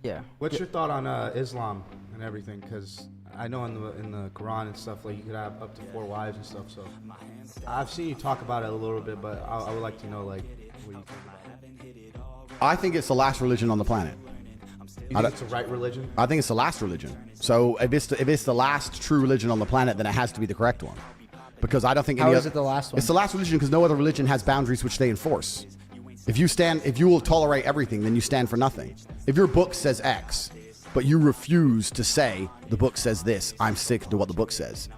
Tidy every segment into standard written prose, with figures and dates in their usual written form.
Yeah. What's your thought on Islam and everything? Because I know in the Quran and stuff, like you could have up to 4 wives and stuff. So I've seen you talk about it a little bit, but I would like to know, like, what you think about it. I think it's the last religion on the planet. You think it's the right religion? I think it's the last religion. So if it's the last true religion on the planet, then it has to be the correct one. Because I don't think How is it the last one? It's the last religion because no other religion has boundaries which they enforce. If you will tolerate everything, then you stand for nothing. If your book says X, but you refuse to say the book says this, I'm sick to what the book says.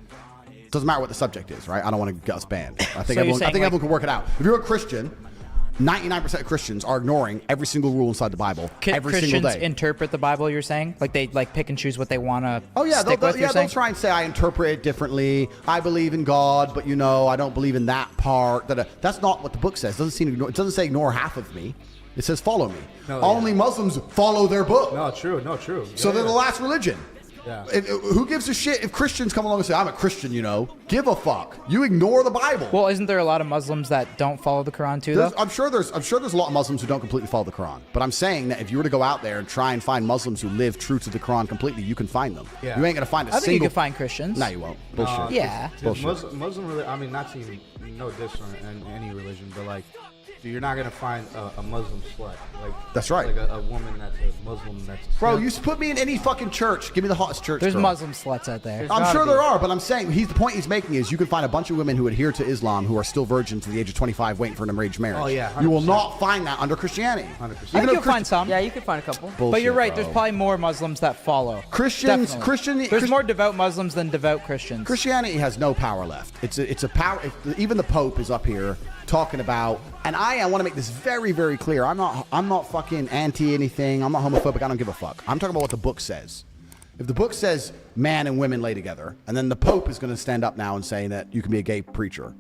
Doesn't matter what the subject is, right? I don't want to get us banned. I think everyone can work it out. If you're a Christian, 99% of Christians are ignoring every single rule inside the Bible every single day. Christians interpret the Bible, you're saying? Like they pick and choose what they want to stick with, they'll try and say, I interpret it differently. I believe in God, but I don't believe in that part. That's not what the book says. It doesn't say ignore half of me. It says follow me. Only Muslims follow their book. No, true. So they're the last religion. Yeah. Who gives a shit if Christians come along and say, I'm a Christian, Give a fuck. You ignore the Bible. Well, isn't there a lot of Muslims that don't follow the Quran too, though? I'm sure there's a lot of Muslims who don't completely follow the Quran. But I'm saying that if you were to go out there and try and find Muslims who live true to the Quran completely, you can find them. Yeah. You ain't going to find a I single... think you can find Christians. No, you won't. Bullshit. Yeah. Bullshit. Muslim religion, I mean, not to even, no diss on any religion, but like, you're not gonna find a Muslim slut. Like that's right. Like a woman that's a Muslim that's a Bro, you put me in any fucking church. Give me the hottest church. There's girl. Muslim sluts out there. I'm sure there are, but I'm saying the point he's making is you can find a bunch of women who adhere to Islam who are still virgins to the age of 25 waiting for an arranged marriage. Oh yeah, 100%. You will not find that under Christianity. 100%. I think you'll find some. Yeah, you can find a couple. Bullshit, but you're right. bro. There's probably more Muslims that follow. Christians. There's more devout Muslims than devout Christians. Christianity has no power left. It's a power. Even the Pope is up here talking about. And I want to make this very, very clear. I'm not fucking anti anything. I'm not homophobic. I don't give a fuck. I'm talking about what the book says. If the book says man and women lay together, and then the Pope is going to stand up now and say that you can be a gay preacher,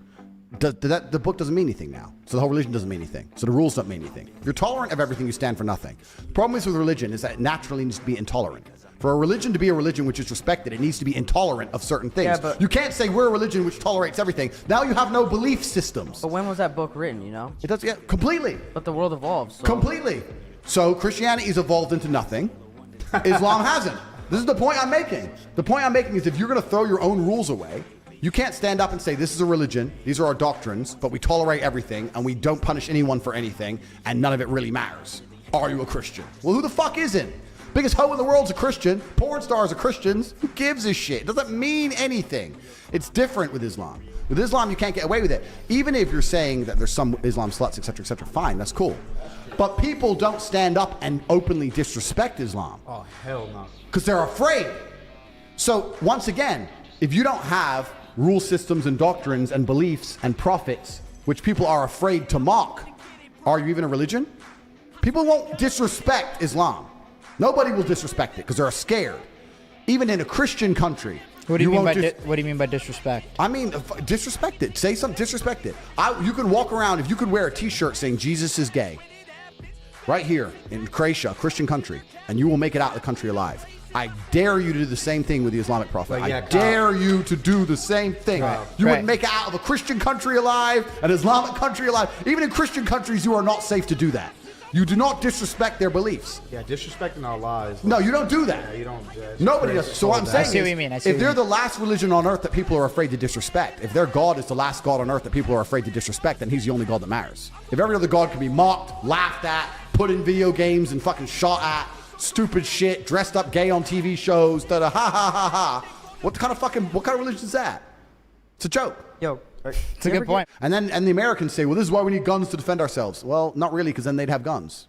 the book doesn't mean anything now. So the whole religion doesn't mean anything. So the rules don't mean anything. If you're tolerant of everything, you stand for nothing. The problem is with religion is that it naturally needs to be intolerant. For a religion to be a religion which is respected, it needs to be intolerant of certain things. Yeah, but you can't say we're a religion which tolerates everything. Now you have no belief systems. But when was that book written, It does, completely. But the world evolves. So. Completely. So Christianity's evolved into nothing. Islam hasn't. This is the point I'm making. The point I'm making is if you're going to throw your own rules away, you can't stand up and say this is a religion, these are our doctrines, but we tolerate everything and we don't punish anyone for anything and none of it really matters. Are you a Christian? Well, who the fuck isn't? Biggest hoe in the world's a Christian. Porn stars are Christians. Who gives a shit? It doesn't mean anything. It's different with Islam. With Islam, you can't get away with it. Even if you're saying that there's some Islam sluts, etc., fine, that's cool. But people don't stand up and openly disrespect Islam. Oh, hell no. Because they're afraid. So, once again, if you don't have rule systems and doctrines and beliefs and prophets, which people are afraid to mock, are you even a religion? People won't disrespect Islam. Nobody will disrespect it because they're scared. Even in a Christian country. What do you mean by disrespect? I mean, disrespect it. Say something, disrespect it. You can walk around, if you could wear a t-shirt saying Jesus is gay, right here in Croatia, a Christian country, and you will make it out of the country alive. I dare you to do the same thing with the Islamic Prophet. Like, yeah, I dare you to do the same thing. Right. You wouldn't make it out of a Christian country alive, an Islamic country alive. Even in Christian countries, you are not safe to do that. You do not disrespect their beliefs. Yeah, disrespecting Allah is... No, you don't do that. Yeah, you don't... Nobody does. So what I'm saying I see what you mean. if they're the last religion on earth that people are afraid to disrespect, if their God is the last God on earth that people are afraid to disrespect, then he's the only God that matters. If every other God can be mocked, laughed at, put in video games and fucking shot at, stupid shit, dressed up gay on TV shows, ha ha ha ha, what kind of religion is that? It's a joke. Yo, It's a good point. And the Americans say, well, this is why we need guns to defend ourselves. Well, not really, because then they'd have guns.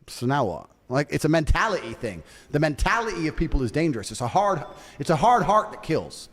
So now what? Like, it's a mentality thing. The mentality of people is dangerous. It's a hard heart that kills.